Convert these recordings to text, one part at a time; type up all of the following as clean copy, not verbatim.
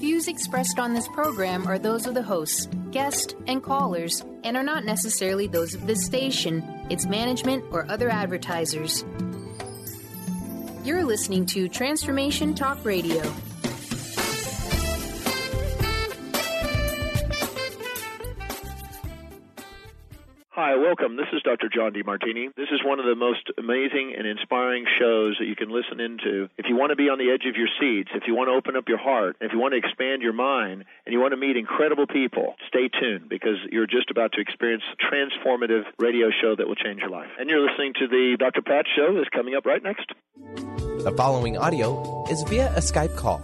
views expressed on this program are those of the hosts, guests, and callers, and are not necessarily those of this station, its management, or other advertisers. You're listening to Transformation Talk Radio. Hi, welcome. This is Dr. John DeMartini. This is one of the most amazing and inspiring shows that you can listen into. If you want to be on the edge of your seats, if you want to open up your heart, if you want to expand your mind, and you want to meet incredible people, stay tuned because you're just about to experience a transformative radio show that will change your life. And you're listening to the Dr. Pat Show that's coming up right next. The following audio is via a Skype call.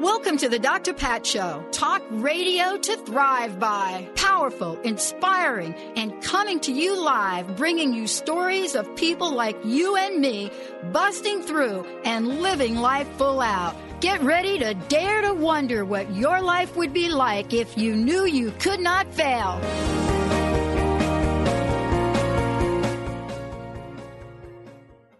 Welcome to the Dr. Pat Show. Talk radio to thrive by. Powerful, inspiring, and coming to you live, bringing you stories of people like you and me, busting through and living life full out. Get ready to dare to wonder what your life would be like if you knew you could not fail.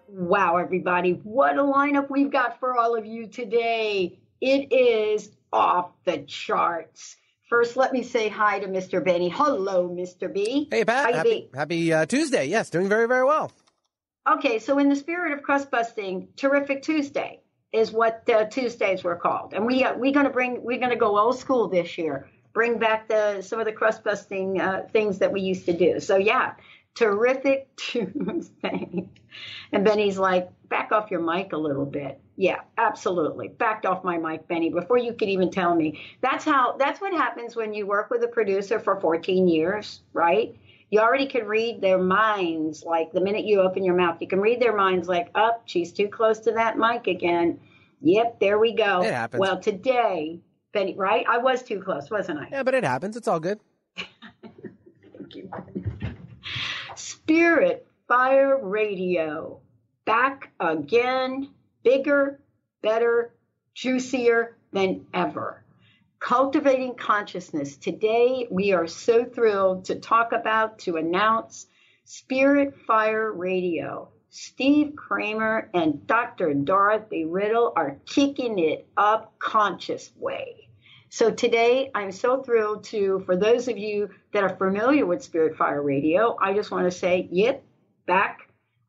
Wow, everybody, what a lineup we've got for all of you today. It is off the charts. First, let me say hi to Mr. Benny. Hello, Mr. B. Hey, Pat. Happy Tuesday. Yes, doing very, very well. Okay, so in the spirit of crust busting, Terrific Tuesday is what Tuesdays were called, and we're gonna go old school this year. Bring back some of the crust busting things that we used to do. So yeah, Terrific Tuesday. And Benny's like, back off your mic a little bit. Yeah, absolutely. Backed off my mic, Benny, before you could even tell me. That's what happens when you work with a producer for 14 years, right? You already can read their minds. Like the minute you open your mouth, you can read their minds like, oh, she's too close to that mic again. Yep, there we go. It happens. Well, today, Benny, right? I was too close, wasn't I? Yeah, but it happens. It's all good. Thank you. Spirit Fire Radio. Back again. Bigger, better, juicier than ever. Cultivating consciousness. Today, we are so thrilled to announce Spirit Fire Radio. Steve Kramer and Dr. Dorothy Riddle are kicking it up conscious way. So today, I'm so thrilled for those of you that are familiar with Spirit Fire Radio, I just want to say, yep, back.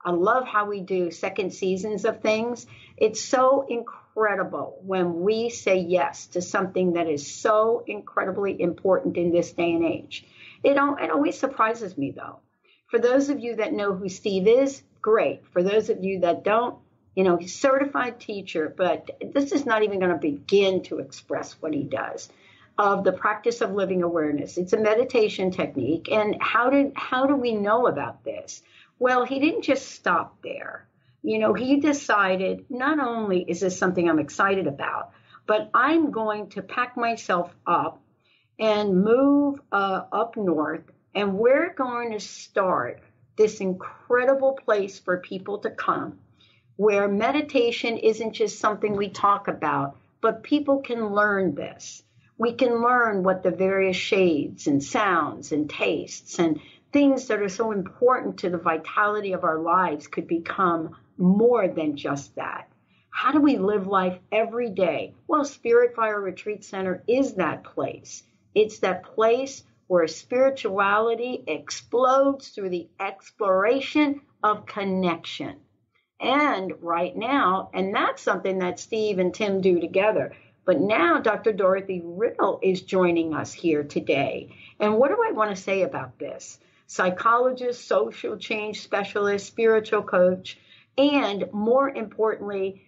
I love how we do second seasons of things. It's so incredible when we say yes to something that is so incredibly important in this day and age. It always surprises me, though. For those of you that know who Steve is, great. For those of you that don't, he's a certified teacher, but this is not even going to begin to express what he does of the practice of living awareness. It's a meditation technique. And how do we know about this? Well, he didn't just stop there. He decided not only is this something I'm excited about, but I'm going to pack myself up and move up north. And we're going to start this incredible place for people to come where meditation isn't just something we talk about, but people can learn this. We can learn what the various shades and sounds and tastes and things that are so important to the vitality of our lives could become more than just that. How do we live life every day? Well, Spirit Fire Retreat Center is that place. It's that place where spirituality explodes through the exploration of connection. And right now, and that's something that Steve and Tim do together, but now Dr. Dorothy Riddle is joining us here today. And what do I want to say about this? Psychologist, social change specialist, spiritual coach, and more importantly,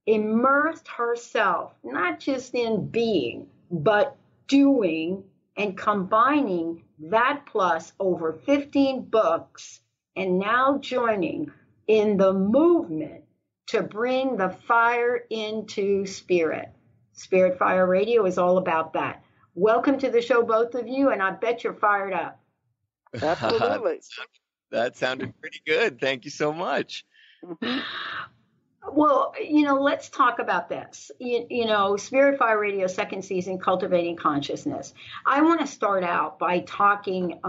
immersed herself, not just in being, but doing and combining that plus over 15 books and now joining in the movement to bring the fire into spirit. Spirit Fire Radio is all about that. Welcome to the show, both of you, and I bet you're fired up. Absolutely. That sounded pretty good. Thank you so much. Well, let's talk about this. Spirit Fire Radio second season, Cultivating Consciousness. I want to start out by talking,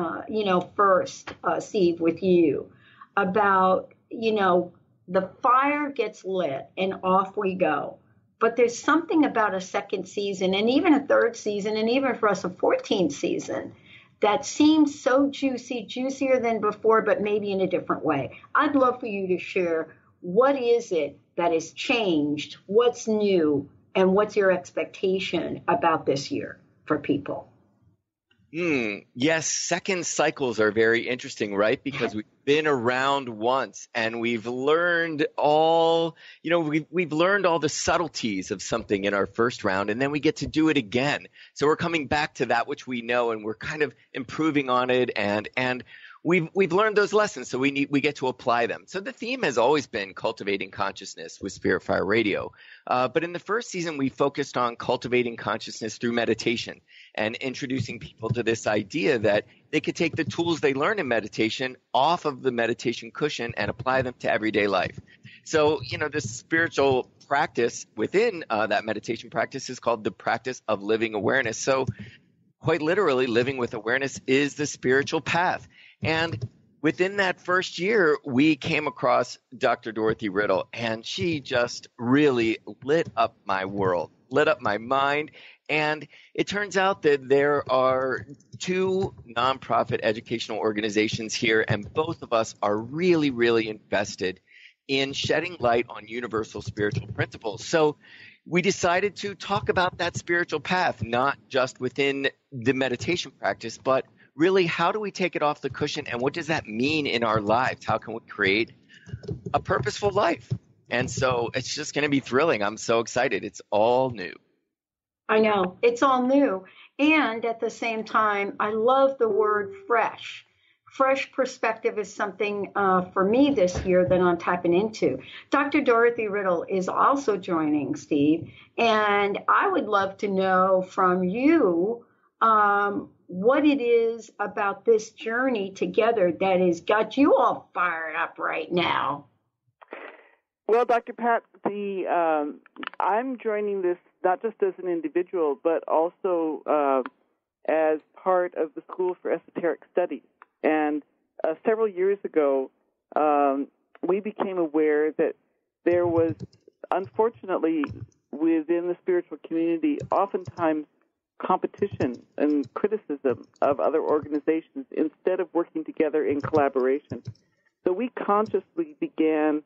first, Steve, with you about, the fire gets lit and off we go. But there's something about a second season and even a third season and even for us a 14th season that seems so juicy, juicier than before, but maybe in a different way. I'd love for you to share what is it that has changed, what's new, and what's your expectation about this year for people? Yes, second cycles are very interesting, right? Because we've been around once and we've learned all, we've learned all the subtleties of something in our first round, and then we get to do it again. So we're coming back to that which we know, and we're kind of improving on it, and we've learned those lessons, so we get to apply them. So the theme has always been cultivating consciousness with Spirit Fire Radio. But in the first season, we focused on cultivating consciousness through meditation and introducing people to this idea that they could take the tools they learn in meditation off of the meditation cushion and apply them to everyday life. So, this spiritual practice within that meditation practice is called the practice of living awareness. So quite literally, living with awareness is the spiritual path. And within that first year, we came across Dr. Dorothy Riddle, and she just really lit up my world, lit up my mind. And it turns out that there are two nonprofit educational organizations here, and both of us are really, really invested in shedding light on universal spiritual principles. So we decided to talk about that spiritual path, not just within the meditation practice, but really, how do we take it off the cushion, and what does that mean in our lives? How can we create a purposeful life? And so it's just going to be thrilling. I'm so excited. It's all new. I know. It's all new. And at the same time, I love the word fresh. Fresh perspective is something for me this year that I'm tapping into. Dr. Dorothy Riddle is also joining, Steve. And I would love to know from you what it is about this journey together that has got you all fired up right now. Well, Dr. Pat, I'm joining this not just as an individual, but also as part of the School for Esoteric Studies. And several years ago, we became aware that there was, unfortunately, within the spiritual community, oftentimes competition and criticism of other organizations instead of working together in collaboration. So we consciously began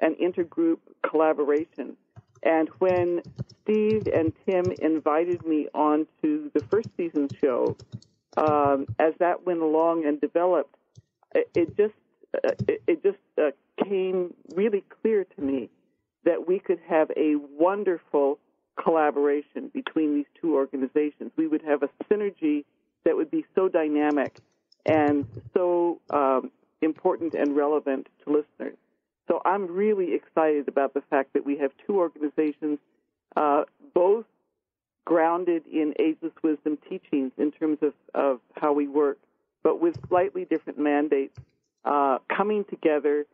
an intergroup collaboration. And when Steve and Tim invited me onto the first season show, as that went along and developed, it just came really clear to me that we could have a wonderful collaboration between these two organizations. We would have a synergy that would be so dynamic and so important and relevant to listeners. So I'm really excited about the fact that we have two organizations, both grounded in ageless wisdom teachings in terms of how we work, but with slightly different mandates, coming together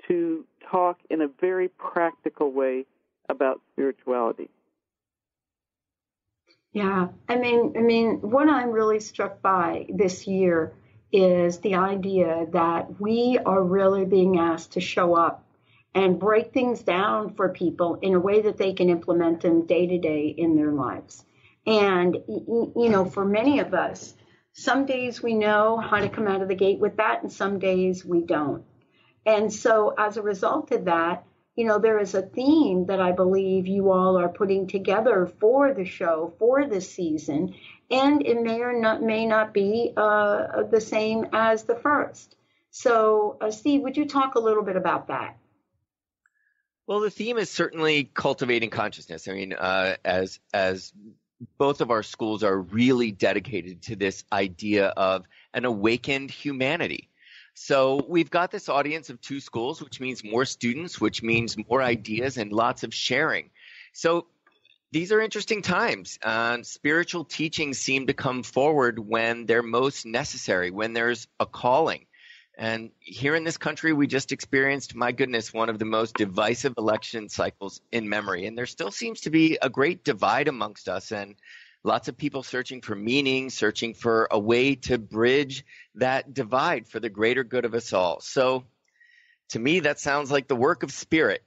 to talk in a very practical way about spirituality. Yeah, I mean, what I'm really struck by this year is the idea that we are really being asked to show up and break things down for people in a way that they can implement them day to day in their lives. And, for many of us, some days we know how to come out of the gate with that, and some days we don't. And so as a result of that, there is a theme that I believe you all are putting together for the show, for this season, and it may not be the same as the first. So, Steve, would you talk a little bit about that? Well, the theme is certainly cultivating consciousness. I mean, as both of our schools are really dedicated to this idea of an awakened humanity. So we've got this audience of two schools, which means more students, which means more ideas and lots of sharing. So these are interesting times. Spiritual teachings seem to come forward when they're most necessary, when there's a calling. And here in this country, we just experienced, my goodness, one of the most divisive election cycles in memory. And there still seems to be a great divide amongst us, and lots of people searching for meaning, searching for a way to bridge that divide for the greater good of us all. So to me, that sounds like the work of spirit.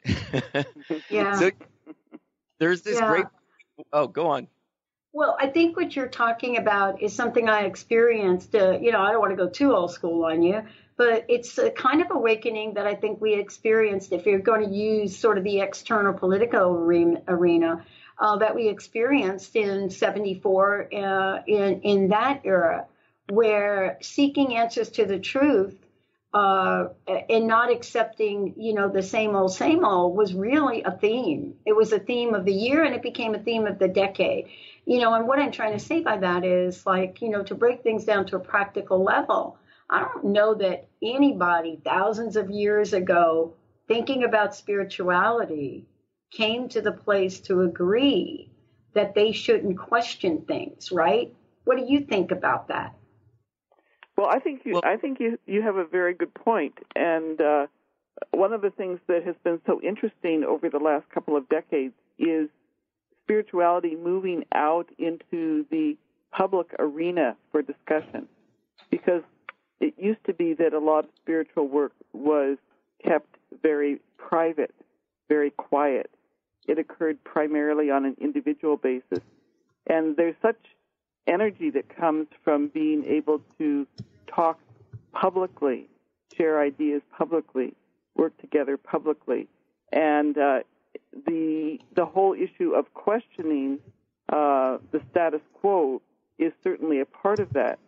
Yeah. So There's this great... Oh, go on. Well, I think what you're talking about is something I experienced. I don't want to go too old school on you, but it's a kind of awakening that I think we experienced, if you're going to use sort of the external political arena, that we experienced in 74 in that era, where seeking answers to the truth and not accepting, the same old was really a theme. It was a theme of the year, and it became a theme of the decade. And what I'm trying to say by that is, to break things down to a practical level, I don't know that anybody thousands of years ago thinking about spirituality came to the place to agree that they shouldn't question things, right? What do you think about that? Well, I think you have a very good point. And one of the things that has been so interesting over the last couple of decades is spirituality moving out into the public arena for discussion. Because it used to be that a lot of spiritual work was kept very private, very quiet. It occurred primarily on an individual basis. And there's such energy that comes from being able to talk publicly, share ideas publicly, work together publicly. And the whole issue of questioning the status quo is certainly a part of that.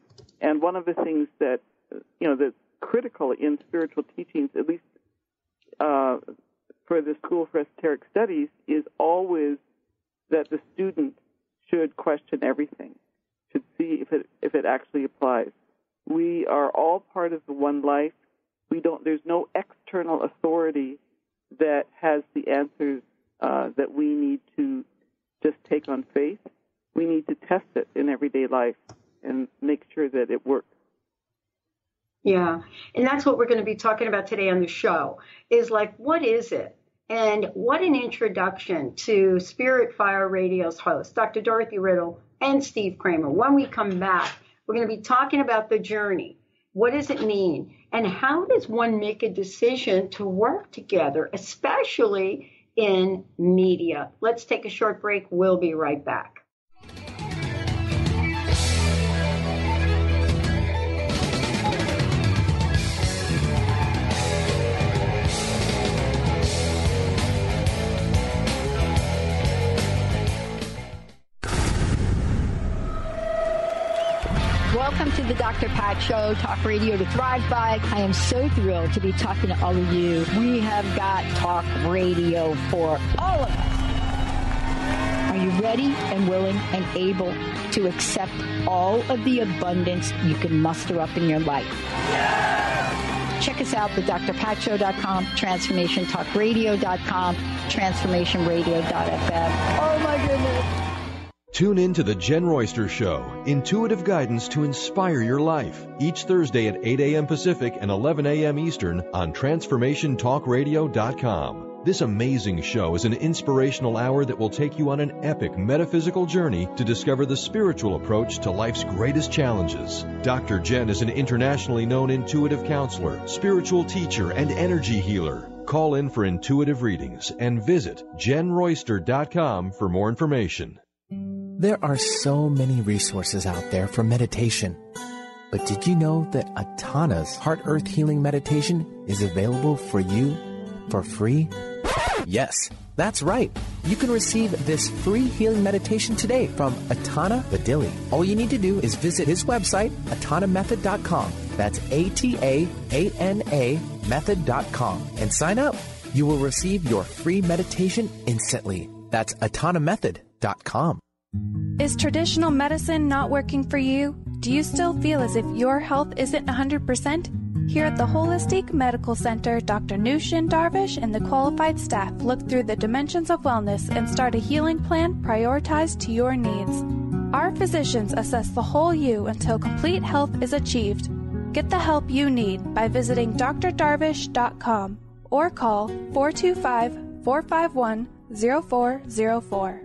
And one of the things that, that's critical in spiritual teachings, at least for the School for Esoteric Studies, is always that the student should question everything, should see if it actually applies. We are all part of the one life. There's no external authority that has the answers that we need to just take on faith. We need to test it in everyday life and make sure that it works. Yeah, and that's what we're going to be talking about today on the show, is what is it? And what an introduction to Spirit Fire Radio's hosts, Dr. Dorothy Riddle and Steve Kramer. When we come back, we're going to be talking about the journey. What does it mean? And how does one make a decision to work together, especially in media? Let's take a short break. We'll be right back. Welcome to the Dr. Pat Show, talk radio to thrive by. I am so thrilled to be talking to all of you. We have got talk radio for all of us. Are you ready and willing and able to accept all of the abundance you can muster up in your life? Check us out at drpatshow.com, transformationtalkradio.com, transformationradio.fm. Oh my goodness. Tune in to The Jen Royster Show, intuitive guidance to inspire your life, each Thursday at 8 a.m. Pacific and 11 a.m. Eastern on TransformationTalkRadio.com. This amazing show is an inspirational hour that will take you on an epic metaphysical journey to discover the spiritual approach to life's greatest challenges. Dr. Jen is an internationally known intuitive counselor, spiritual teacher, and energy healer. Call in for intuitive readings and visit JenRoyster.com for more information. There are so many resources out there for meditation. But did you know that Atana's Heart Earth Healing Meditation is available for you for free? Yes, that's right. You can receive this free healing meditation today from Atana Vadili. All you need to do is visit his website, atanamethod.com. That's ATAANA method.com. And sign up. You will receive your free meditation instantly. That's atanamethod.com. Is traditional medicine not working for you? Do you still feel as if your health isn't 100%? Here at the Holistic Medical Center, Dr. Nushin Darvish and the qualified staff look through the dimensions of wellness and start a healing plan prioritized to your needs. Our physicians assess the whole you until complete health is achieved. Get the help you need by visiting drdarvish.com or call 425-451-0404.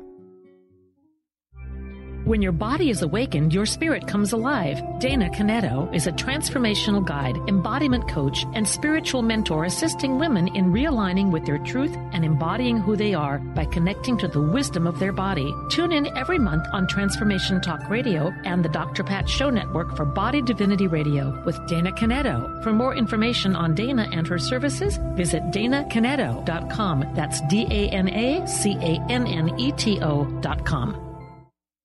When your body is awakened, your spirit comes alive. Dana Canetto is a transformational guide, embodiment coach, and spiritual mentor assisting women in realigning with their truth and embodying who they are by connecting to the wisdom of their body. Tune in every month on Transformation Talk Radio and the Dr. Pat Show Network for Body Divinity Radio with Dana Canetto. For more information on Dana and her services, visit danacanetto.com. That's DANACANNETO.com.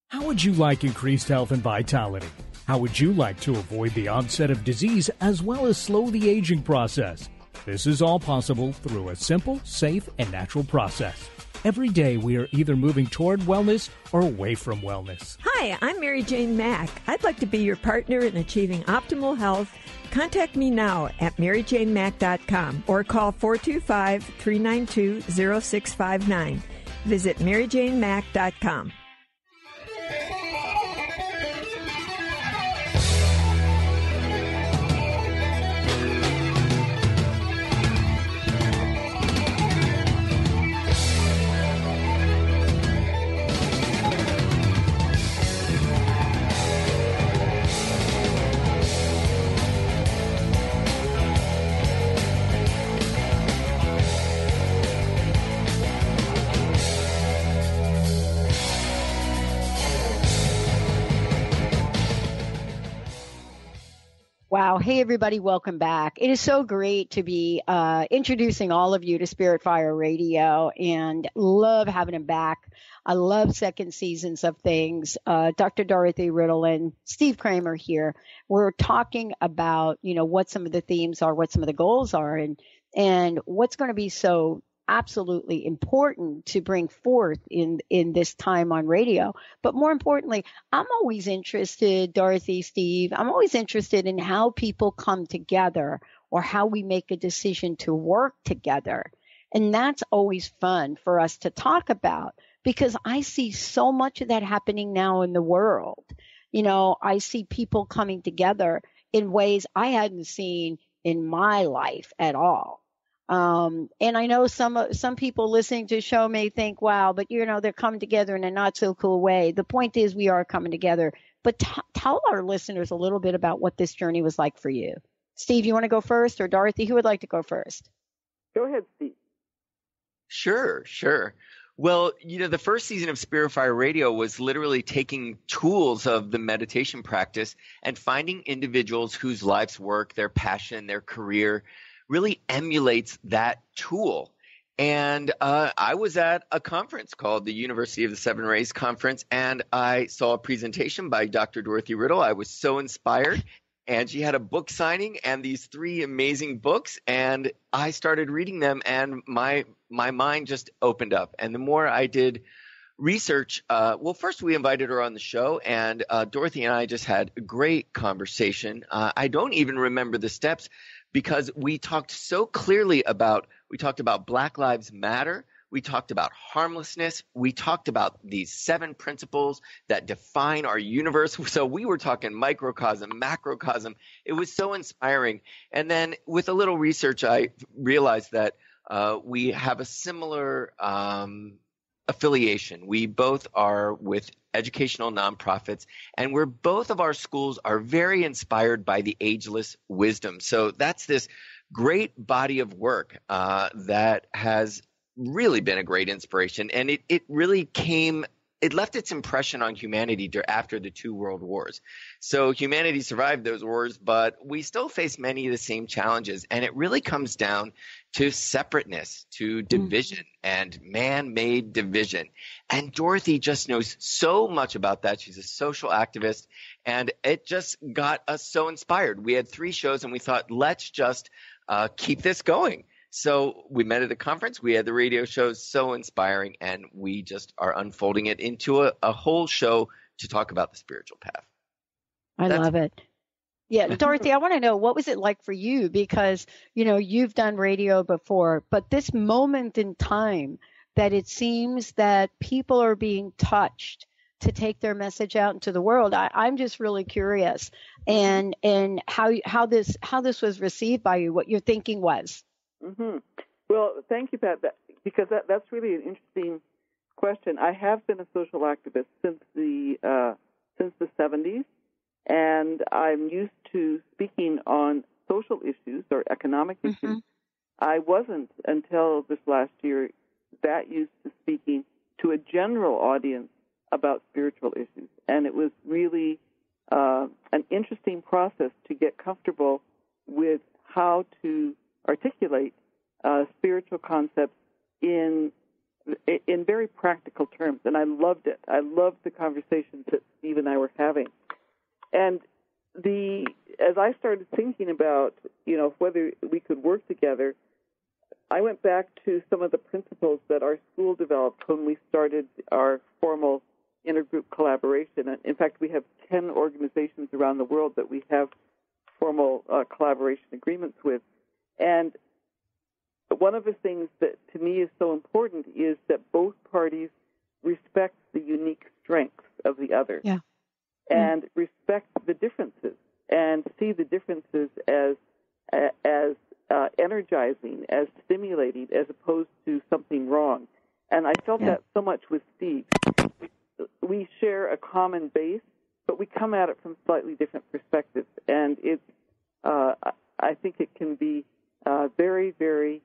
How would you like increased health and vitality? How would you like to avoid the onset of disease as well as slow the aging process? This is all possible through a simple, safe, and natural process. Every day we are either moving toward wellness or away from wellness. Hi, I'm Mary Jane Mack. I'd like to be your partner in achieving optimal health. Contact me now at maryjanemack.com or call 425-392-0659. Visit maryjanemack.com. Wow. Hey, everybody. Welcome back. It is so great to be introducing all of you to Spirit Fire Radio and love having them back. I love second seasons of things. Dr. Dorothy, Riddle, and Steve Kramer here. We're talking about, what some of the themes are, what some of the goals are, and what's going to be so absolutely important to bring forth in this time on radio. But more importantly, I'm always interested, Dorothy, Steve, I'm always interested in how people come together or how we make a decision to work together. And that's always fun for us to talk about because I see so much of that happening now in the world. I see people coming together in ways I hadn't seen in my life at all. And I know some people listening to the show may think, wow, but they're coming together in a not so cool way. The point is we are coming together, but tell our listeners a little bit about what this journey was like for you. Steve, you want to go first, or Dorothy, who would like to go first? Go ahead, Steve. Sure. Well, the first season of Spirit Fire Radio was literally taking tools of the meditation practice and finding individuals whose life's work, their passion, their career really emulates that tool. And I was at a conference called the University of the Seven Rays Conference, and I saw a presentation by Dr. Dorothy Riddle. I was so inspired, and she had a book signing and these 3 amazing books, and I started reading them, and my mind just opened up. And the more I did research, first we invited her on the show, and Dorothy and I just had a great conversation. I don't even remember the steps, because we talked so clearly about Black Lives Matter. We talked about harmlessness. We talked about these 7 principles that define our universe. So we were talking microcosm, macrocosm. It was so inspiring. And then with a little research, I realized that we have a similar affiliation. We both are with educational nonprofits, and both of our schools are very inspired by the ageless wisdom. So that's this great body of work that has really been a great inspiration, and it really left its impression on humanity after the 2 world wars. So humanity survived those wars, but we still face many of the same challenges, and it really comes down to separateness, to division and man-made division. And Dorothy just knows so much about that. She's a social activist, and it just got us so inspired. We had 3 shows, and we thought, let's just keep this going. So we met at a conference. We had the radio shows, so inspiring, and we just are unfolding it into a whole show to talk about the spiritual path. I love it. Yeah, Dorothy, I want to know, what was it like for you? Because, you've done radio before, but this moment in time that it seems that people are being touched to take their message out into the world. I'm just really curious and how this was received by you, what your thinking was. Mm-hmm. Well, thank you, Pat, because that's really an interesting question. I have been a social activist since the 70s, and I'm used to speaking on social issues or economic issues. I wasn't until this last year that used to speaking to a general audience about spiritual issues, and it was really an interesting process to get comfortable with how to articulate spiritual concepts in very practical terms, and I loved it. I loved the conversations that Steve and I were having. And as I started thinking about, whether we could work together, I went back to some of the principles that our school developed when we started our formal intergroup collaboration. And in fact, we have 10 organizations around the world that we have formal collaboration agreements with. And one of the things that to me is so important is that both parties respect the unique strengths of the other and respect the differences and see the differences as energizing, as stimulating, as opposed to something wrong. And I felt that so much with Steve. We share a common base, but we come at it from slightly different perspectives. And it's, I think it can be very, very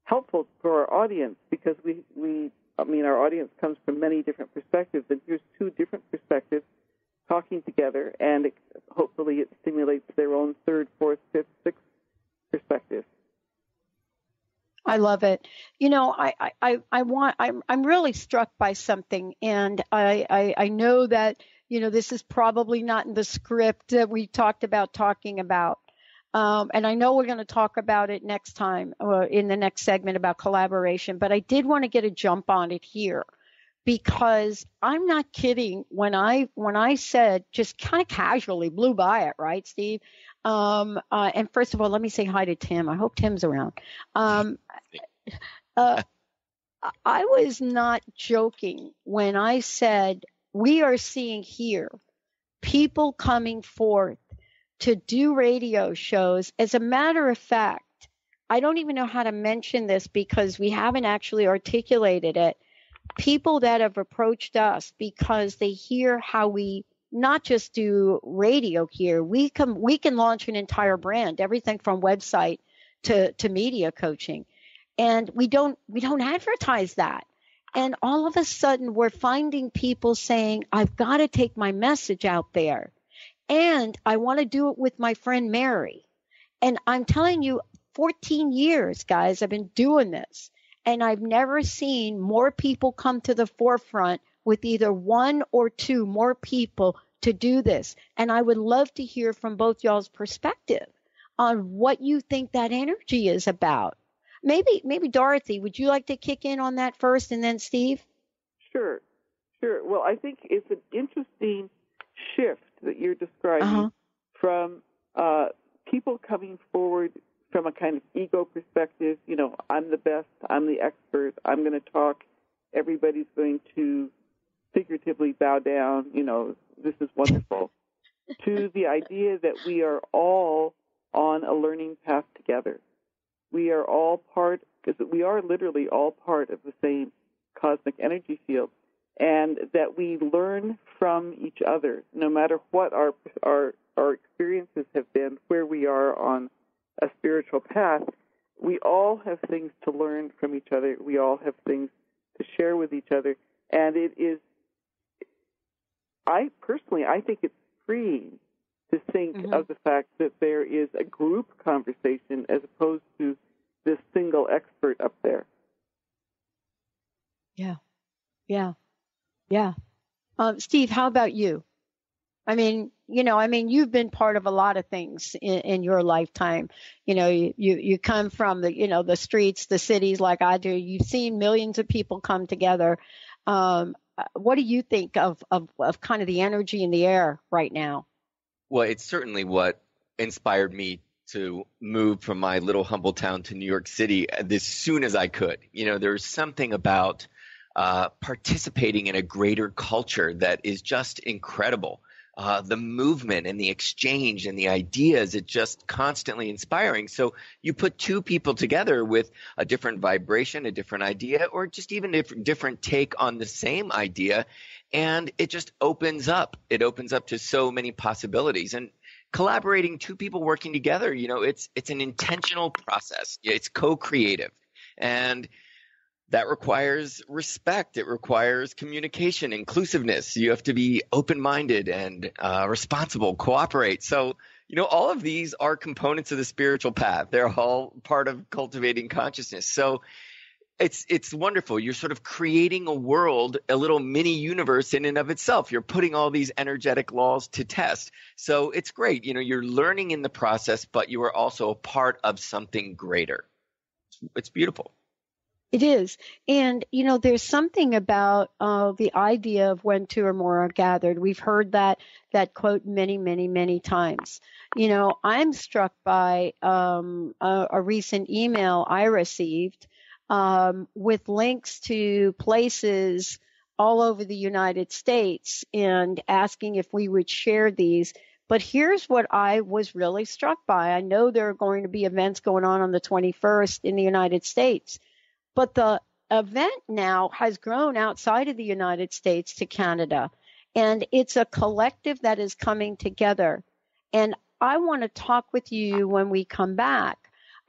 helpful for our audience because our audience comes from many different perspectives, and here's two different perspectives talking together, and hopefully it stimulates their own third, fourth, fifth, sixth perspective. I love it. I'm really struck by something, and I know that, this is probably not in the script that we talked about talking about. And I know we're going to talk about it next time in the next segment about collaboration, but I did want to get a jump on it here because I'm not kidding when I said, just kind of casually blew by it, right, Steve? And first of all, let me say hi to Tim. I hope Tim's around. I was not joking when I said we are seeing here people coming forth to do radio shows. As a matter of fact, I don't even know how to mention this because we haven't actually articulated it. People that have approached us because they hear how we not just do radio here. We can launch an entire brand, everything from website to media coaching. And we don't advertise that. And all of a sudden we're finding people saying, I've got to take my message out there. And I want to do it with my friend Mary. And I'm telling you, 14 years, guys, I've been doing this. And I've never seen more people come to the forefront with either one or two more people to do this. And I would love to hear from both y'all's perspective on what you think that energy is about. Maybe Dorothy, would you like to kick in on that first and then Steve? Sure. Well, I think it's an interesting shift that you're describing from people coming forward from a kind of ego perspective. I'm the best, I'm the expert, I'm going to talk, everybody's going to figuratively bow down, this is wonderful, to the idea that we are all on a learning path together. We are all we are literally all part of the same cosmic energy field, and that we learn from each other, no matter what our experiences have been, where we are on a spiritual path. We all have things to learn from each other. We all have things to share with each other, and it is. I think it's freeing to think of the fact that there is a group conversation as opposed to this single expert up there. Yeah. Steve, how about you? You've been part of a lot of things in your lifetime. You come from the streets, the cities like I do. You've seen millions of people come together. What do you think of kind of the energy in the air right now? Well, it's certainly what inspired me to move from my little humble town to New York City as soon as I could. There's something about participating in a greater culture that is just incredible. the movement and the exchange and the ideas. It's just constantly inspiring. So you put two people together with a different vibration, a different idea, or just even a different take on the same idea, and it just opens up. It opens up to so many possibilities. And collaborating, two people working together, it's an intentional process. It's co-creative. And that requires respect. It requires communication, inclusiveness. You have to be open-minded and responsible, cooperate. So, all of these are components of the spiritual path. They're all part of cultivating consciousness. So it's wonderful. You're sort of creating a world, a little mini universe in and of itself. You're putting all these energetic laws to test. So it's great. You're learning in the process, but you are also a part of something greater. It's beautiful. It is. And, there's something about the idea of when two or more are gathered. We've heard that quote many, many, many times. I'm struck by a recent email I received with links to places all over the United States and asking if we would share these. But here's what I was really struck by. I know there are going to be events going on the 21st in the United States. But the event now has grown outside of the United States to Canada, and it's a collective that is coming together. And I want to talk with you when we come back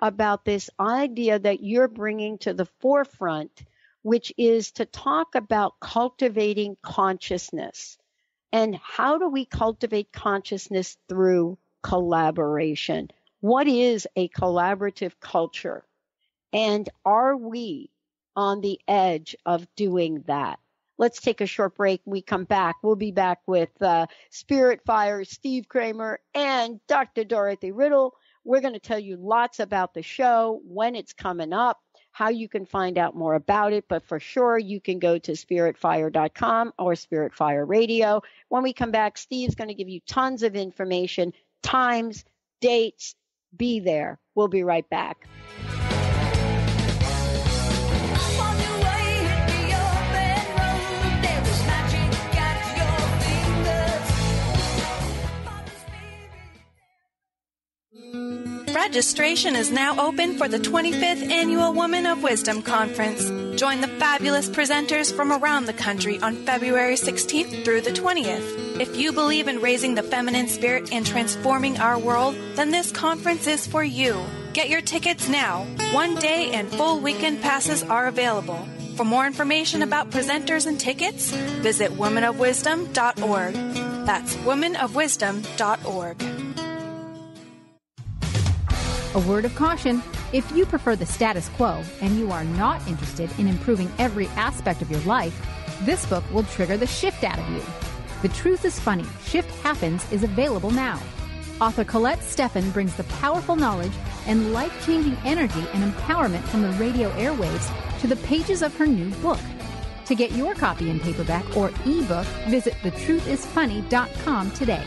about this idea that you're bringing to the forefront, which is to talk about cultivating consciousness. And how do we cultivate consciousness through collaboration? What is a collaborative culture? And are we on the edge of doing that? Let's take a short break. When we come back, we'll be back with Spirit Fire, Steve Kramer, and Dr. Dorothy Riddle. We're going to tell you lots about the show, when it's coming up, how you can find out more about it. But for sure, you can go to spiritfire.com or Spirit Fire Radio. When we come back, Steve's going to give you tons of information, times, dates. Be there. We'll be right back. Registration is now open for the 25th Annual Women of Wisdom Conference. Join the fabulous presenters from around the country on February 16th through the 20th. If you believe in raising the feminine spirit and transforming our world, then this conference is for you. Get your tickets now. One-day and full weekend passes are available. For more information about presenters and tickets, visit womenofwisdom.org. That's womenofwisdom.org. A word of caution, if you prefer the status quo and you are not interested in improving every aspect of your life, this book will trigger the shift out of you. The Truth is Funny, Shift Happens is available now. Author Colette Steffen brings the powerful knowledge and life-changing energy and empowerment from the radio airwaves to the pages of her new book. To get your copy in paperback or ebook, visit thetruthisfunny.com today.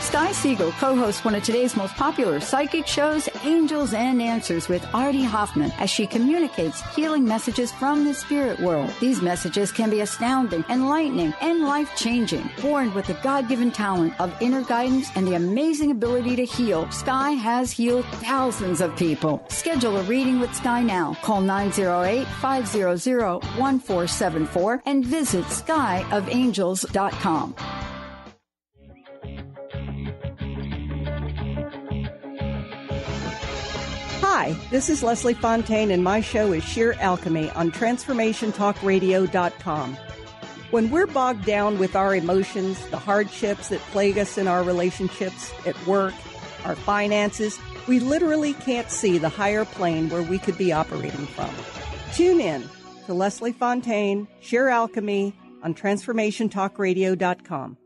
Sky Siegel co-hosts one of today's most popular psychic shows, Angels and Answers, with Artie Hoffman, as she communicates healing messages from the spirit world. These messages can be astounding, enlightening, and life-changing. Born with the God-given talent of inner guidance and the amazing ability to heal, Sky has healed thousands of people. Schedule a reading with Sky now. Call 908-500-1474 and visit skyofangels.com. Hi, this is Leslie Fontaine, and my show is Sheer Alchemy on TransformationTalkRadio.com. When we're bogged down with our emotions, the hardships that plague us in our relationships, at work, our finances, we literally can't see the higher plane where we could be operating from. Tune in to Leslie Fontaine, Sheer Alchemy on TransformationTalkRadio.com.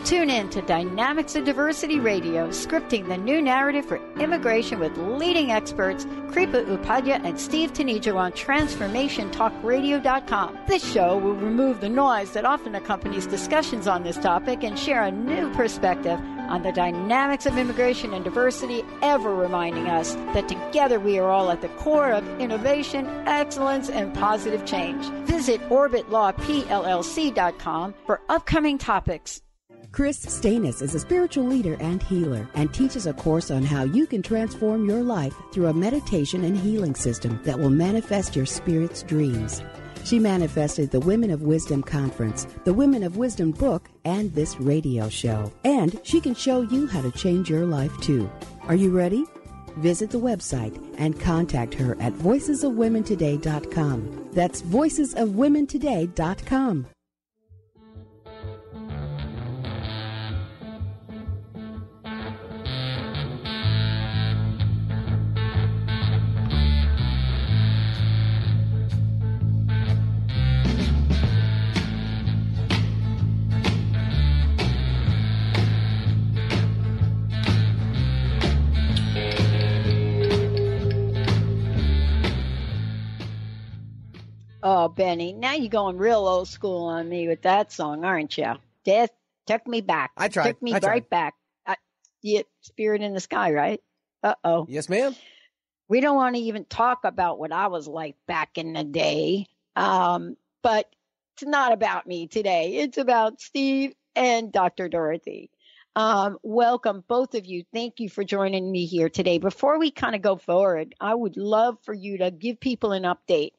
Tune in to Dynamics of Diversity Radio, scripting the new narrative for immigration with leading experts Kripa Upadhyaya and Steve Tanijo on TransformationTalkRadio.com. This show will remove the noise that often accompanies discussions on this topic and share a new perspective on the dynamics of immigration and diversity, ever reminding us that together we are all at the core of innovation, excellence, and positive change. Visit orbitlawpllc.com for upcoming topics. Chris Stanis is a spiritual leader and healer and teaches a course on how you can transform your life through a meditation and healing system that will manifest your spirit's dreams. She manifested the Women of Wisdom Conference, the Women of Wisdom book, and this radio show. And she can show you how to change your life too. Are you ready? Visit the website and contact her at voicesofwomentoday.com. That's voicesofwomentoday.com. Oh, Benny, now you're going real old school on me with that song, aren't you? Death took me back. I tried. Took me right back. Yeah, Spirit in the Sky, right? Uh-oh. Yes, ma'am. We don't want to even talk about what I was like back in the day. But it's not about me today. It's about Steve and Dr. Dorothy. Welcome, both of you. Thank you for joining me here today. Before we kind of go forward, I would love for you to give people an update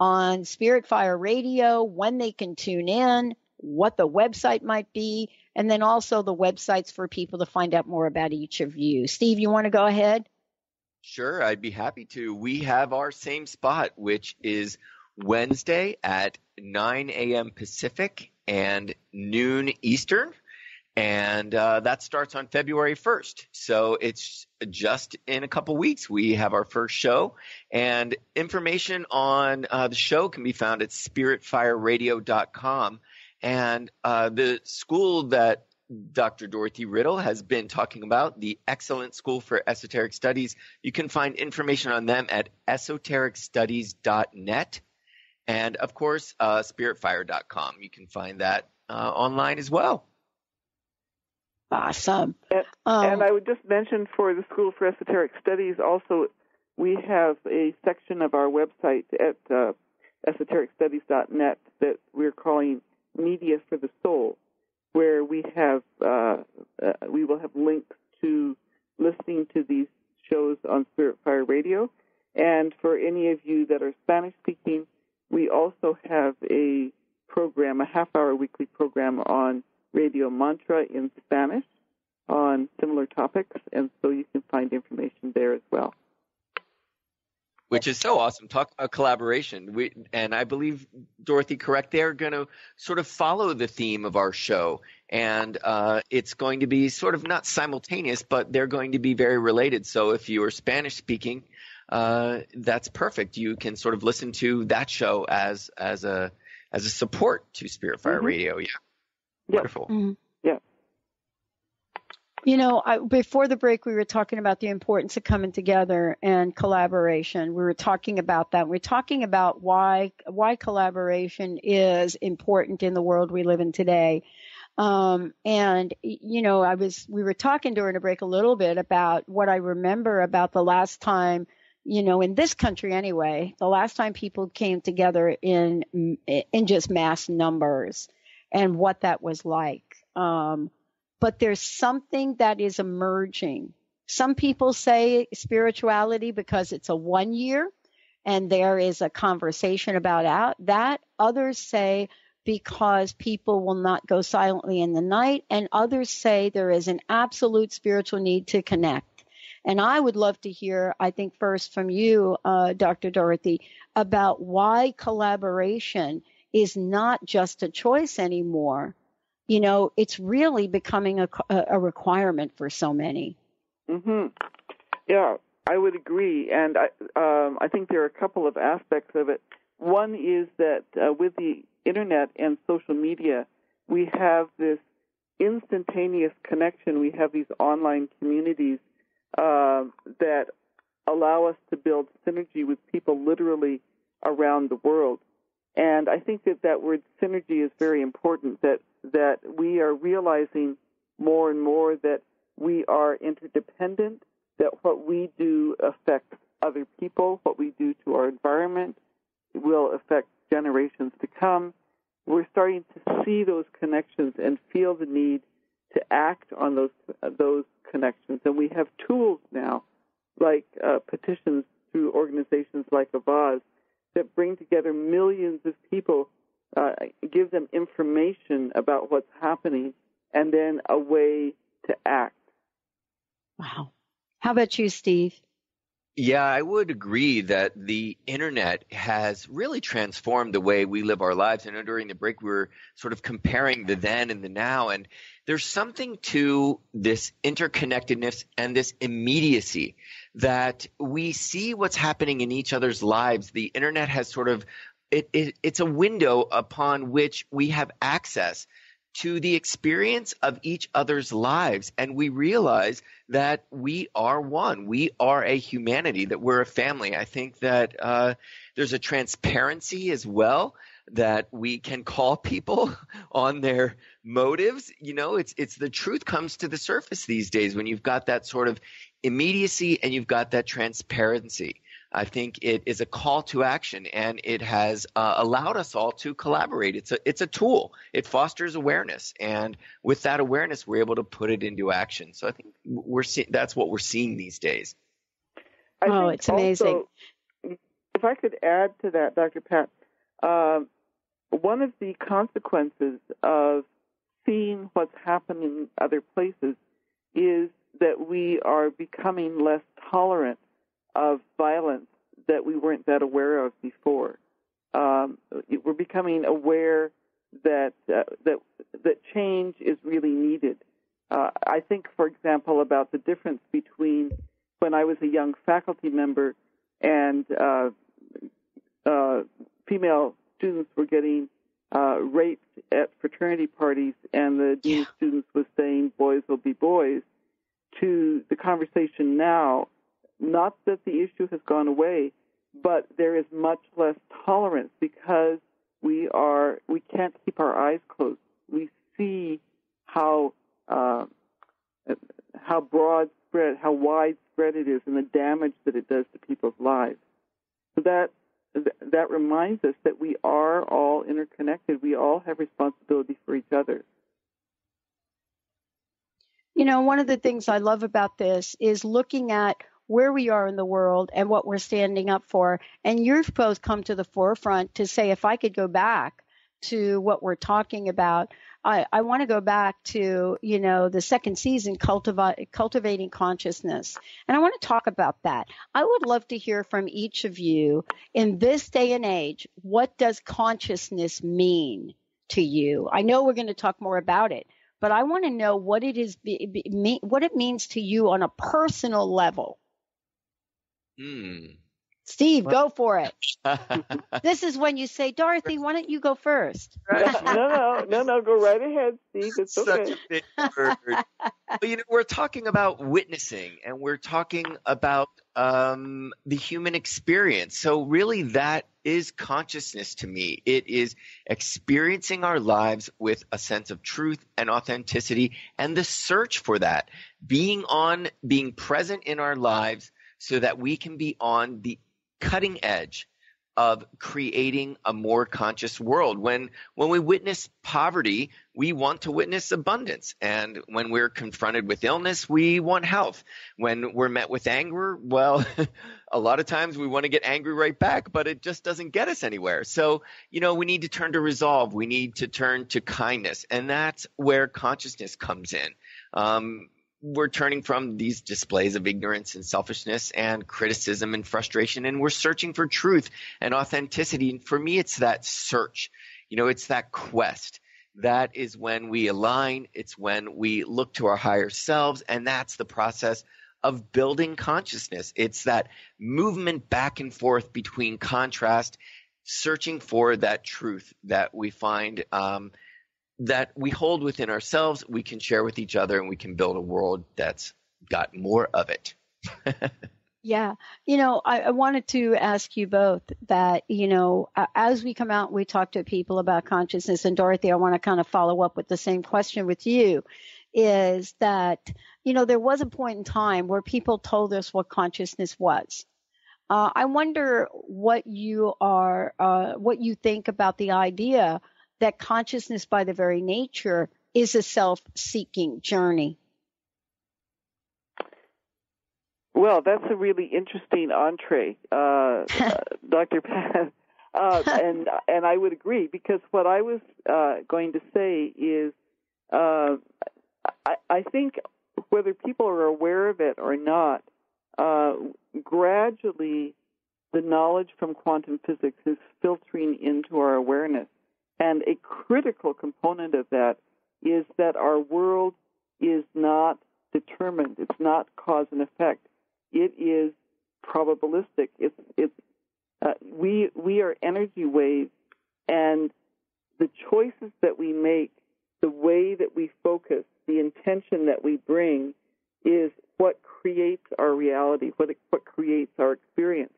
on Spirit Fire Radio, when they can tune in, what the website might be, and then also the websites for people to find out more about each of you. Steve, you want to go ahead? Sure, I'd be happy to. We have our same spot, which is Wednesday at 9 a.m. Pacific and noon Eastern. And that starts on February 1st. So it's just in a couple weeks. We have our first show. And information on the show can be found at spiritfireradio.com. And the school that Dr. Dorothy Riddle has been talking about, the Excellent School for Esoteric Studies, you can find information on them at esotericstudies.net. And, of course, spiritfire.com. You can find that online as well. Awesome. And I would just mention for the School for Esoteric Studies also, we have a section of our website at esotericstudies.net that we're calling Media for the Soul, where we have we will have links to listening to these shows on Spirit Fire Radio. And for any of you that are Spanish-speaking, we also have a program, a half-hour weekly program on Radio Mantra in Spanish on similar topics, and so you can find information there as well. Which is so awesome. Talk about collaboration. And I believe, Dorothy, correct, they're going to sort of follow the theme of our show. And it's going to be sort of not simultaneous, but they're going to be very related. So if you are Spanish-speaking, that's perfect. You can sort of listen to that show as a support to Spirit Fire Radio. Yeah. Wonderful. Mm-hmm. Yeah. You know, before the break, we were talking about the importance of coming together and collaboration. We were talking about that. We're talking about why collaboration is important in the world we live in today. And, you know, we were talking during the break a little bit about what I remember about the last time, you know, in this country anyway, the last time people came together in just mass numbers. And what that was like. But there's something that is emerging. Some people say spirituality because it's a 1 year and there is a conversation about that. Others say because people will not go silently in the night. And others say there is an absolute spiritual need to connect. And I would love to hear, I think first from you, Dr. Dorothy, about why collaboration is not just a choice anymore. You know, it's really becoming a requirement for so many. Mm-hmm. Yeah, I would agree. And I think there are a couple of aspects of it. One is that with the Internet and social media, we have this instantaneous connection. We have these online communities that allow us to build synergy with people literally around the world. And I think that word synergy is very important, that we are realizing more and more that we are interdependent, that what we do affects other people, what we do to our environment will affect generations to come. We're starting to see those connections and feel the need to act on those connections. And we have tools now, like petitions through organizations like Avaz, that bring together millions of people, give them information about what's happening, and then a way to act. Wow. How about you, Steve? Yeah, I would agree that the internet has really transformed the way we live our lives. I know during the break we were sort of comparing the then and the now, and there's something to this interconnectedness and this immediacy that we see what's happening in each other's lives. The internet has sort of it's a window upon which we have access to the experience of each other's lives. And we realize that we are one. We are a humanity, that we're a family. I think that there's a transparency as well, that we can call people on their motives. You know, it's the truth comes to the surface these days when you've got that sort of immediacy and you've got that transparency. I think it is a call to action, and it has allowed us all to collaborate. It's a tool. It fosters awareness, and with that awareness, we're able to put it into action. So I think that's what we're seeing these days. Oh, it's amazing. Also, if I could add to that, Dr. Pat, one of the consequences of seeing what's happening in other places is that we are becoming less tolerant of violence that we weren't that aware of before. We're becoming aware that change is really needed. I think, for example, about the difference between when I was a young faculty member and female students were getting raped at fraternity parties, and the dean of students was saying boys will be boys, to the conversation now. Not that the issue has gone away, but there is much less tolerance because we can't keep our eyes closed. We see how widespread it is, and the damage that it does to people's lives. So that reminds us that we are all interconnected. We all have responsibility for each other. You know, one of the things I love about this is looking at where we are in the world and what we're standing up for. And you've both come to the forefront to say, if I could go back to what we're talking about, I want to go back to, you know, the second season, Cultivating Consciousness. And I want to talk about that. I would love to hear from each of you in this day and age. What does consciousness mean to you? I know we're going to talk more about it, but I want to know what it is, what it means to you on a personal level. Steve, go for it. This is when you say, Dorothy, why don't you go first? No, go right ahead, Steve. It's okay. Such a big word. But, you know, we're talking about witnessing, and we're talking about the human experience. So really that is consciousness to me. It is experiencing our lives with a sense of truth and authenticity, and the search for that, being present in our lives so that we can be on the cutting edge of creating a more conscious world. When we witness poverty, we want to witness abundance. And when we're confronted with illness, we want health. When we're met with anger, well, a lot of times we want to get angry right back, but it just doesn't get us anywhere. So, you know, we need to turn to resolve. We need to turn to kindness. And that's where consciousness comes in. We're turning from these displays of ignorance and selfishness and criticism and frustration, and we're searching for truth and authenticity. And for me, it's that search. You know, it's that quest. That is when we align. It's when we look to our higher selves, and that's the process of building consciousness. It's that movement back and forth between contrast, searching for that truth that we find that we hold within ourselves, we can share with each other, and we can build a world that's got more of it. Yeah. You know, I wanted to ask you both that, you know, as we come out, we talk to people about consciousness. And Dorothy, I want to kind of follow up with the same question with you is that, there was a point in time where people told us what consciousness was. I wonder what you think about the idea that consciousness by the very nature is a self-seeking journey. Well, that's a really interesting entree, Dr. Pat. And I would agree, because what I was going to say is I think whether people are aware of it or not, gradually the knowledge from quantum physics is filtering into our awareness. And a critical component of that is that our world is not determined. It's not cause and effect. It is probabilistic. We are energy waves, and the choices that we make, the way that we focus, the intention that we bring is what creates our reality, what creates our experience.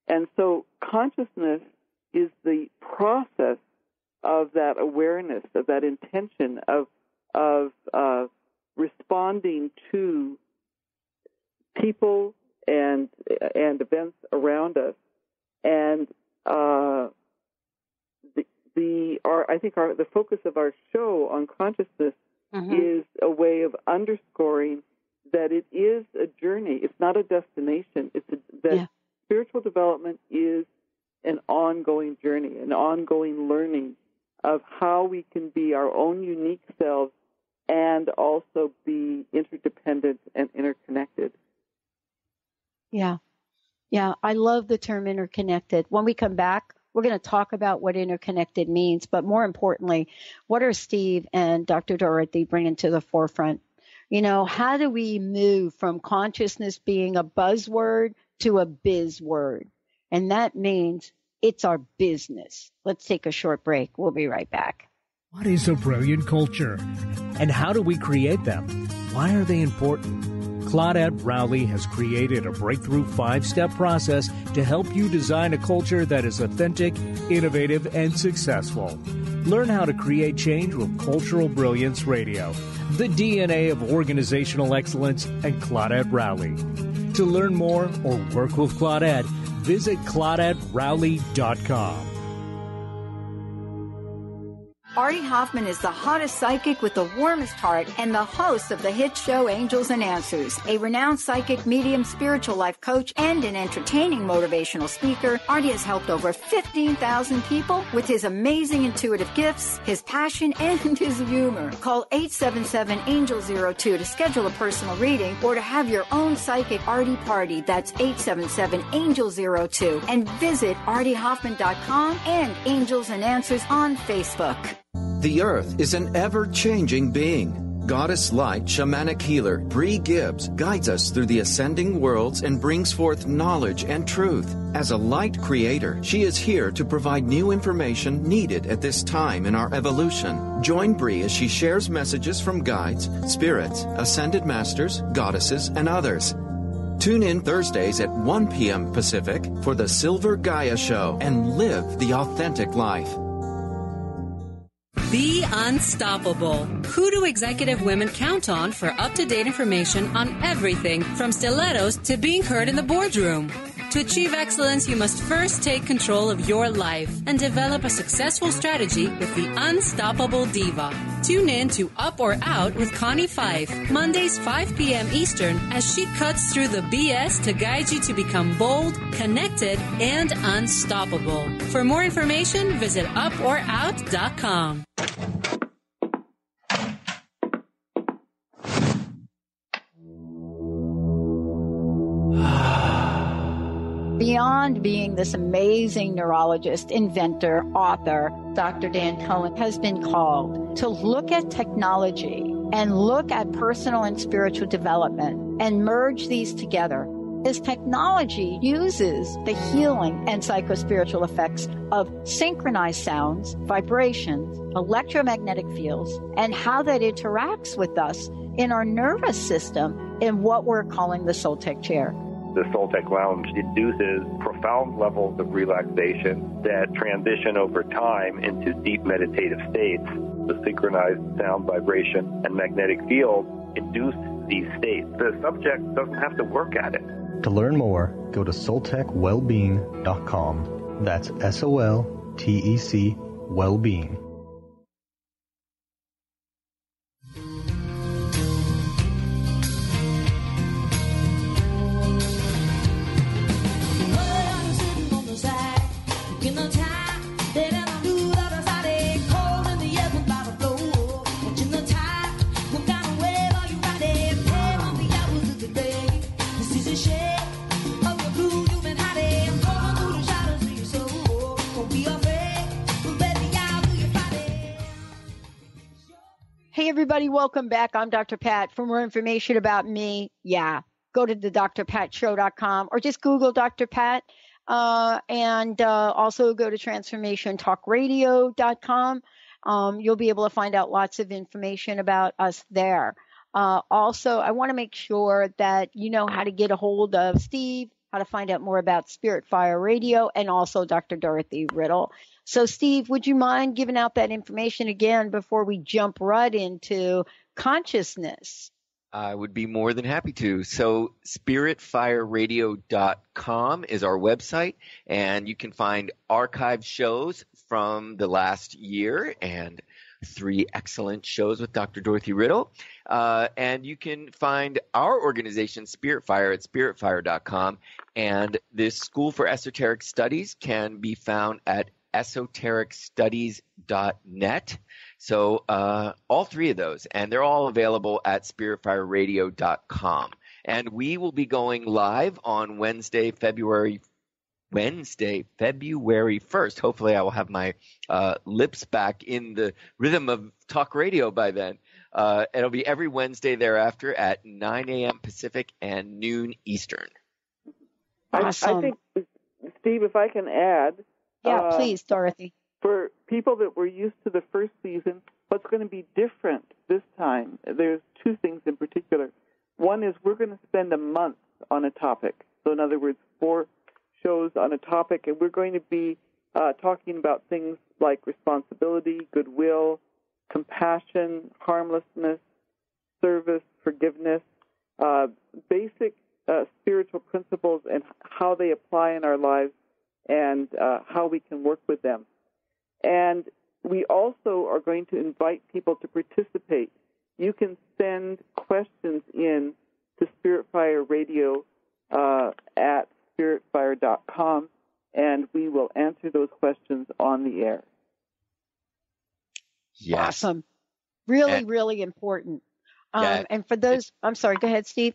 And so consciousness is the process of that awareness, of that intention, of responding to people and events around us. And I think the focus of our show on consciousness is a way of underscoring that it is a journey. It's not a destination. Spiritual development is an ongoing journey, an ongoing learning of how we can be our own unique selves and also be interdependent and interconnected. Yeah, I love the term interconnected. When we come back, we're going to talk about what interconnected means, but more importantly, what are Steve and Dr. Dorothy bringing to the forefront? How do we move from consciousness being a buzzword to a biz word? And that means it's our business. Let's take a short break. We'll be right back. What is a brilliant culture? And how do we create them? Why are they important? Claudette Rowley has created a breakthrough 5-step process to help you design a culture that is authentic, innovative, and successful. Learn how to create change with Cultural Brilliance Radio, the DNA of organizational excellence, and Claudette Rowley. To learn more or work with Claudette, visit ClaudetteRowley.com. Artie Hoffman is the hottest psychic with the warmest heart and the host of the hit show Angels and Answers. A renowned psychic, medium, spiritual life coach, and an entertaining motivational speaker, Artie has helped over 15,000 people with his amazing intuitive gifts, his passion, and his humor. Call 877-ANGEL-02 to schedule a personal reading or to have your own psychic Artie party. That's 877-ANGEL-02. And visit ArtieHoffman.com and Angels and Answers on Facebook. The Earth is an ever-changing being. Goddess Light Shamanic Healer Bree Gibbs guides us through the ascending worlds and brings forth knowledge and truth. As a light creator, she is here to provide new information needed at this time in our evolution. Join Bree as she shares messages from guides, spirits, ascended masters, goddesses, and others. Tune in Thursdays at 1 p.m. Pacific for the Silver Gaia Show and live the authentic life. Be unstoppable. Who do executive women count on for up-to-date information on everything from stilettos to being heard in the boardroom? To achieve excellence, you must first take control of your life and develop a successful strategy with the Unstoppable Diva. Tune in to Up or Out with Connie Fife, Mondays 5 p.m. Eastern, as she cuts through the BS to guide you to become bold, connected, and unstoppable. For more information, visit uporout.com. Beyond being this amazing neurologist, inventor, author, Dr. Dan Cullen has been called to look at technology and look at personal and spiritual development and merge these together. As technology uses the healing and psychospiritual effects of synchronized sounds, vibrations, electromagnetic fields, and how that interacts with us in our nervous system in what we're calling the Soul Tech chair. The Soul Tech Lounge induces profound levels of relaxation that transition over time into deep meditative states. the synchronized sound, vibration, and magnetic field induce these states. The subject doesn't have to work at it. To learn more, go to soltechwellbeing.com. That's SOLTEC Wellbeing. Hey, everybody, welcome back. I'm Dr. Pat. For more information about me, go to the drpatshow.com or just Google Dr. Pat. And also go to transformationtalkradio.com. You'll be able to find out lots of information about us there. Also, I want to make sure that you know how to get a hold of Steve, how to find out more about Spirit Fire Radio, and also Dr. Dorothy Riddle. So, Steve, would you mind giving out that information again before we jump right into consciousness? I would be more than happy to. So spiritfireradio.com is our website, and you can find archived shows from the last year and 3 excellent shows with Dr. Dorothy Riddle. And you can find our organization, Spirit Fire, at spiritfire.com. And this School for Esoteric Studies can be found at esotericstudies.net. So all 3 of those, and they're all available at spiritfireradio.com. And we will be going live on Wednesday, February 1st. Hopefully I will have my lips back in the rhythm of talk radio by then. It'll be every Wednesday thereafter at 9 a.m. Pacific and noon Eastern. Awesome. I think, Steve, if I can add. Yeah, please, Dorothy. For people that were used to the first season, what's going to be different this time? There's 2 things in particular. One is we're going to spend a month on a topic. So in other words, 4 shows on a topic, and we're going to be talking about things like responsibility, goodwill, compassion, harmlessness, service, forgiveness, basic spiritual principles and how they apply in our lives and how we can work with them. And we also are going to invite people to participate. You can send questions in to Spirit Fire Radio at spiritfire.com, and we will answer those questions on the air. Yes. Awesome. Really, really important. And for those, I'm sorry, go ahead, Steve.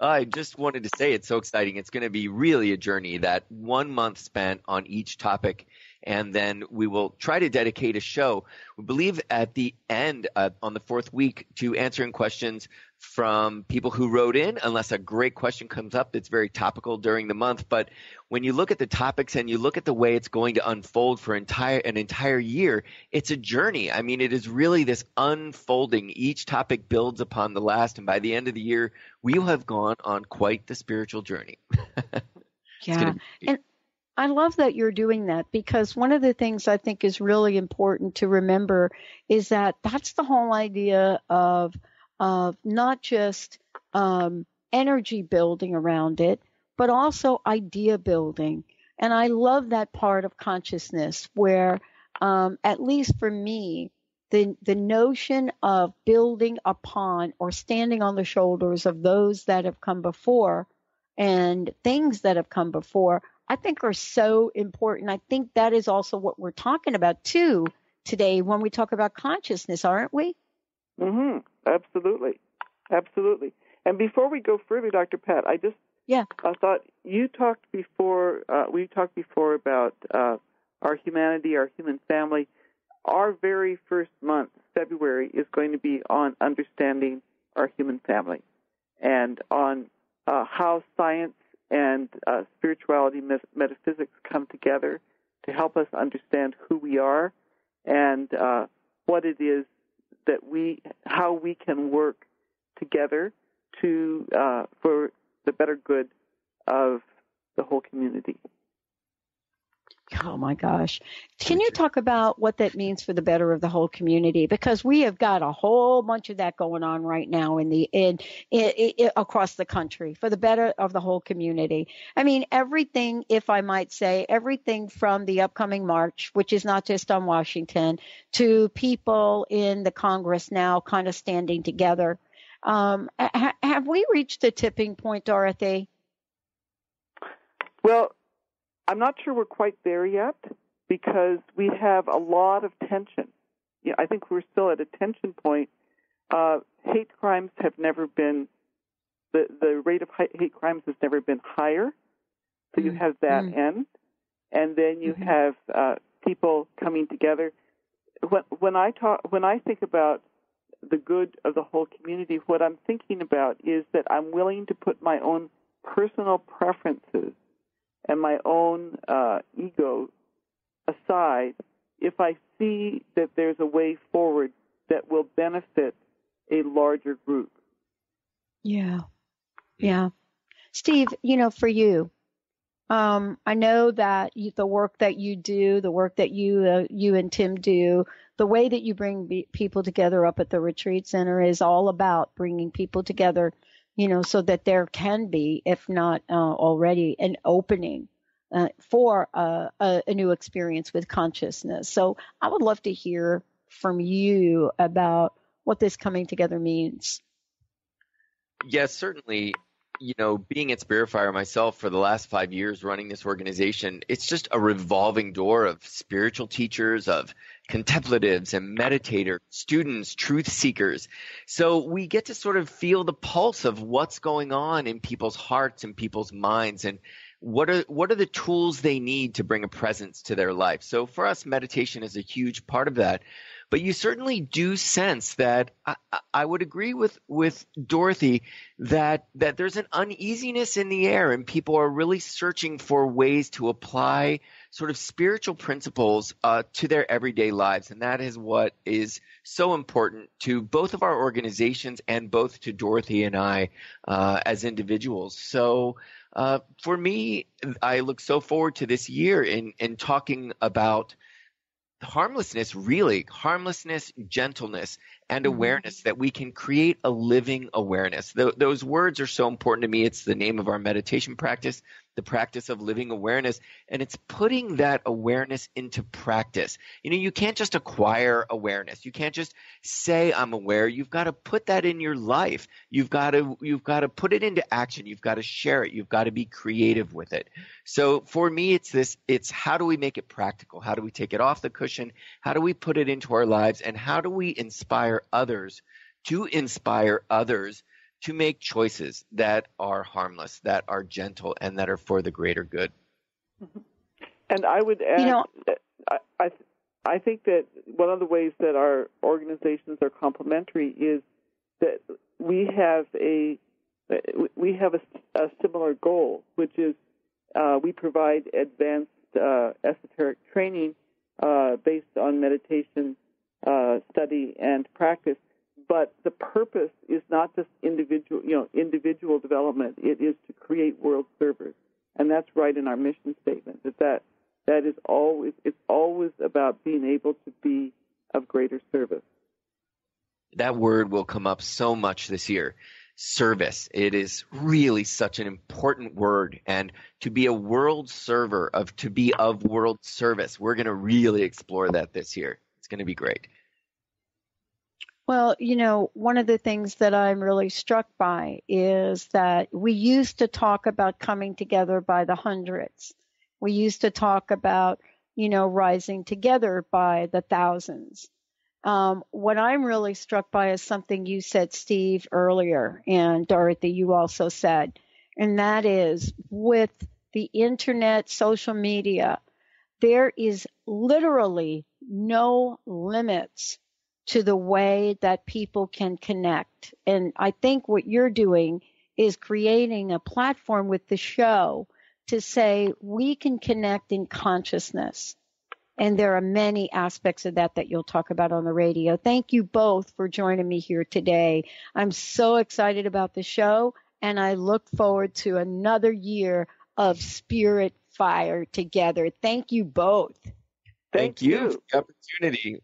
I just wanted to say it's so exciting. It's going to be really a journey, that 1 month spent on each topic, and then we will try to dedicate a show, we believe at the end on the 4th week, to answering questions from people who wrote in, unless a great question comes up that's very topical during the month. But when you look at the topics and you look at the way it's going to unfold for an entire year, it's a journey. I mean, it is really this unfolding. Each topic builds upon the last, and by the end of the year, we will have gone on quite the spiritual journey. Yeah, and I love that you're doing that, because one of the things I think is really important to remember is that that's the whole idea of not just energy building around it, but also idea building. And I love that part of consciousness where, at least for me, the notion of building upon or standing on the shoulders of those that have come before and things that have come before, I think are so important. I think that is also what we're talking about too today when we talk about consciousness, aren't we? Mm-hmm. Absolutely. Absolutely. And before we go further, Dr. Pat, I thought you talked before, we talked before about our humanity, our human family. Our very first month, February, is going to be on understanding our human family and on how science and spirituality, metaphysics come together to help us understand who we are and what it is that how we can work together to for the better good of the whole community. Oh my gosh. Can you talk about what that means for the better of the whole community? Because we have got a whole bunch of that going on right now across the country for the better of the whole community. I mean, everything, if I might say, everything from the upcoming march, which is not just on Washington, to people in the Congress now kind of standing together. Have we reached a tipping point, Dorothy? Well, I'm not sure we're quite there yet because we have a lot of tension. Yeah, I think we're still at a tension point. Hate crimes have never been, the rate of hate crimes has never been higher. So you have that end. And then you have people coming together. When I think about the good of the whole community, what I'm thinking about is that I'm willing to put my own personal preferences and my own ego aside if I see that there's a way forward that will benefit a larger group. Yeah. Steve, for you, I know that the work that you do, the work that you and Tim do, the way that you bring people together up at the retreat center is all about bringing people together, so that there can be, if not already, an opening for a new experience with consciousness. So I would love to hear from you about what this coming together means. Yes, certainly. Being at Spirit Fire myself for the last 5 years running this organization, it's just a revolving door of spiritual teachers, of contemplatives and meditators, students, truth seekers. So we get to sort of feel the pulse of what's going on in people's hearts and people's minds, and what are the tools they need to bring a presence to their life. So for us, meditation is a huge part of that. But you certainly do sense that I would agree with Dorothy that there's an uneasiness in the air, and people are really searching for ways to apply sort of spiritual principles to their everyday lives. And that is what is so important to both of our organizations and both to Dorothy and I as individuals. So for me, I look so forward to this year in talking about harmlessness, gentleness, and awareness, that we can create a living awareness. Those words are so important to me. It's the name of our meditation practice, the practice of living awareness, and it's putting that awareness into practice. You can't just acquire awareness. You can't just say I'm aware. You've got to put that in your life. You've got to put it into action. You've got to share it. You've got to be creative with it. So for me, it's how do we make it practical? How do we take it off the cushion? How do we put it into our lives? And how do we inspire others to make choices that are harmless, that are gentle, and that are for the greater good? And I would add, I think that one of the ways that our organizations are complementary is that we have a similar goal, which is we provide advanced esoteric training based on meditation study and practice. But the purpose is not just individual development. It is to create world servers, and that's right in our mission statement. That is always, it's always about being able to be of greater service. That word will come up so much this year. Service. It is really such an important word, and to be a world server, to be of world service. We're going to really explore that this year. It's going to be great. Well, one of the things that I'm really struck by is that we used to talk about coming together by the hundreds. We used to talk about, rising together by the thousands. What I'm really struck by is something you said, Steve, earlier, and Dorothy, you also said, and that is with the internet, social media, there is literally no limits to the way that people can connect. And I think what you're doing is creating a platform with the show to say we can connect in consciousness. And there are many aspects of that you'll talk about on the radio. Thank you both for joining me here today. I'm so excited about the show, and I look forward to another year of Spirit fire together. Thank you both. Thank you for the opportunity.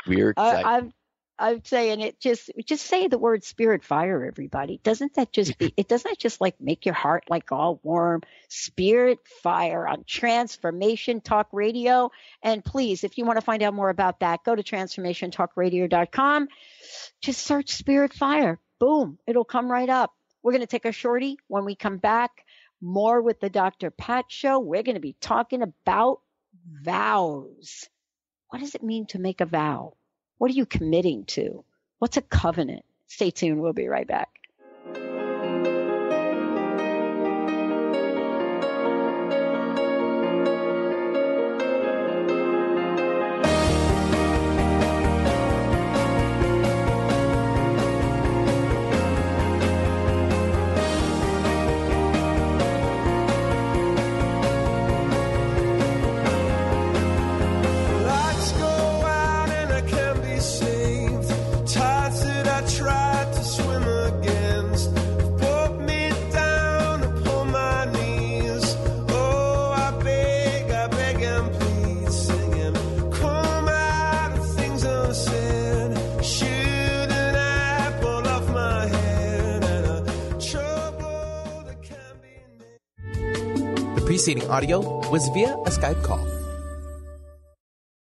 We're excited. I'm saying it. Just say the word spirit fire, everybody. Doesn't that just like make your heart like all warm? Spirit fire on Transformation Talk Radio. And please, if you want to find out more about that, go to transformationtalkradio.com. Just search spirit fire. Boom. It'll come right up. We're going to take a shorty. When we come back, more with the Dr. Pat Show. We're going to be talking about vows. What does it mean to make a vow? What are you committing to? What's a covenant? Stay tuned. We'll be right back. Preceding audio was via a Skype call.